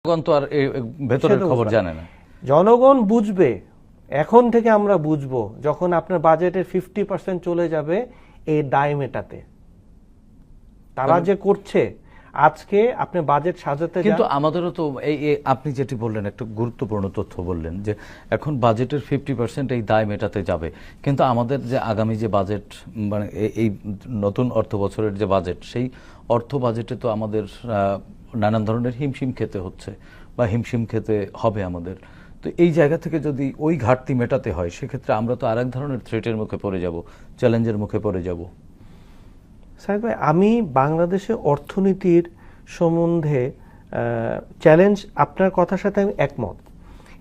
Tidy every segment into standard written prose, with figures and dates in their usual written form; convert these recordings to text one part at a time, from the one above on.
জনগণ তো আর ভেতরের খবর জানে না। জনগণ বুঝবে, এখন থেকে আমরা বুঝবো যখন আপনার বাজেটের 50% চলে যাবে এই দায় মেটাতে। তারা যে করছে, আজকে আপনি বাজেট সাজাতে, কিন্তু আমাদেরও তো এই আপনি যেটি বললেন একটা গুরুত্বপূর্ণ তথ্য বললেন যে এখন বাজেটের 50% এই দায় মেটাতে যাবে, কিন্তু আমাদের যে আগামী যে বাজেট মানে এই নতুন অর্থ বছরের যে বাজেট, সেই অর্থ বাজেটে তো আমাদের নানান ধরনের হিমশিম খেতে হচ্ছে বা হিমশিম খেতে হবে আমাদের। তো এই জায়গা থেকে যদি ওই ঘাটতি মেটাতে হয়, সেক্ষেত্রে আমরা তো আরেক ধরনের থ্রেটের মুখে পড়ে যাব, চ্যালেঞ্জের মুখে পড়ে যাব। সাহেব ভাই, আমি বাংলাদেশের অর্থনীতির সম্বন্ধে চ্যালেঞ্জ, আপনার কথার সাথে আমি একমত।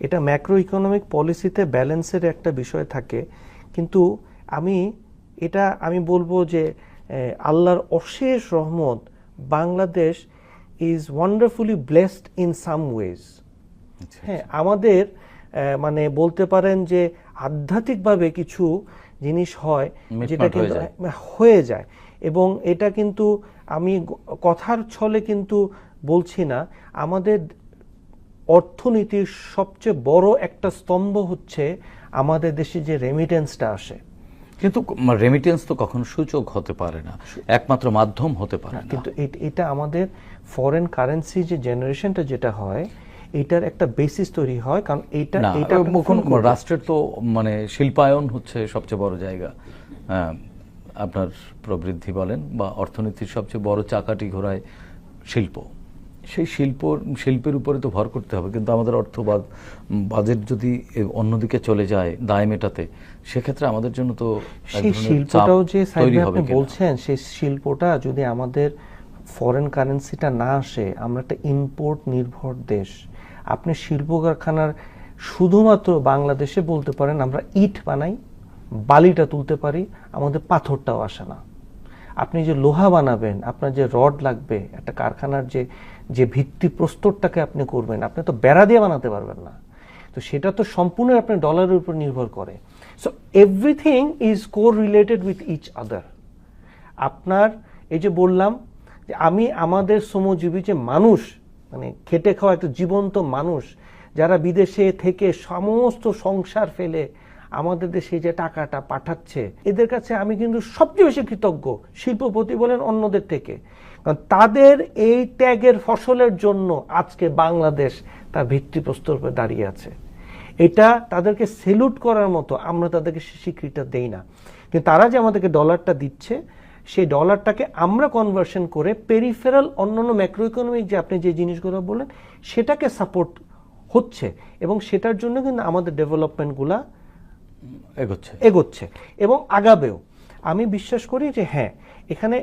এটা ম্যাক্রো ইকোনমিক পলিসিতে ব্যালেন্সের একটা বিষয় থাকে, কিন্তু আমি বলবো যে আল্লাহর অশেষ রহমত, Bangladesh is wonderfully blessed in some wedge. হ্যাঁ, আমাদের মানে বলতে পারেন যে আধ্যাত্মিকভাবে কিছু জিনিস হয় যেটা কিন্তু হয়ে যায়, এবং এটা কিন্তু আমি কথার ছলে কিন্তু বলছি না। আমাদের অর্থনীতির সবচেয়ে বড় একটা স্তম্ভ হচ্ছে আমাদের দেশে যে রেমিটেন্সটা আসে। কিন্তু রেমিটেন্স তো কখনো সূচক হতে পারে না, একমাত্র মাধ্যম হতে পারে না। কিন্তু এটা আমাদের ফরেন কারেন্সি যে জেনারেশনটা যেটা হয়, এটার একটা বেসিস তৈরি হয়, কারণ এটা রাষ্ট্রের তো মানে শিল্পায়ন হচ্ছে সবচেয়ে বড় জায়গা। আপনার প্রবৃদ্ধি বলেন বা অর্থনীতির সবচেয়ে বড় চাকাটি ঘোরায় শিল্প। সেই শিল্পের উপরে তো ভর করতে হবে, কিন্তু আমাদের বাজেট যদি অন্যদিকে চলে যায় দায় মেটাতে, সেক্ষেত্রে আমাদের জন্য তো সেই শিল্পটাও যে আপনি বলছেন, সেই শিল্পটা যদি আমাদের ফরেন কারেন্সিটা না আসে, আমরা একটা ইম্পোর্ট নির্ভর দেশ। আপনি শিল্প কারখানার শুধুমাত্র বাংলাদেশে বলতে পারেন আমরা ইট বানাই, বালিটা তুলতে পারি, আমাদের পাথরটাও আসে না। আপনি যে লোহা বানাবেন, আপনার যে রড লাগবে, একটা কারখানার যে ভিত্তি প্রস্তরটাকে আপনি করবেন, আপনি তো বেড়া দিয়ে বানাতে পারবেন না। তো সেটা তো সম্পূর্ণ আপনার ডলারের উপর নির্ভর করে। So everything is correlated with each other. আপনার এই যে বললাম যে আমাদের শ্রমজীবী যে মানুষ, মানে খেটে খাওয়া একটা জীবন্ত মানুষ, যারা বিদেশে থেকে সমস্ত সংসার ফেলে আমাদের দেশে যে টাকাটা পাঠাচ্ছে, এদের কাছে আমি কিন্তু সবচেয়ে বেশি কৃতজ্ঞ, শিল্পপতি বলেন অন্যদের থেকে। কারণ তাদের এই ত্যাগের ফসলের জন্য আজকে বাংলাদেশ তার ভিত্তিপ্রস্তর উপরে দাঁড়িয়ে আছে। এটা তাদেরকে সেলুট করার মতো, আমরা তাদেরকে স্বীকৃতি দেই না। কিন্তু তারা যে আমাদেরকে ডলারটা দিচ্ছে, সেই ডলারটাকে আমরা কনভার্সন করে পেরিফেরাল অন্যান্য ম্যাক্রো ইকোনমিক যে আপনি যে জিনিসগুলো বললেন, সেটাকে সাপোর্ট হচ্ছে, এবং সেটার জন্য কিন্তু আমাদের ডেভেলপমেন্টগুলা এগোচ্ছে এবং আগাবেও। আমি বিশ্বাস করি যে হ্যাঁ, এখানে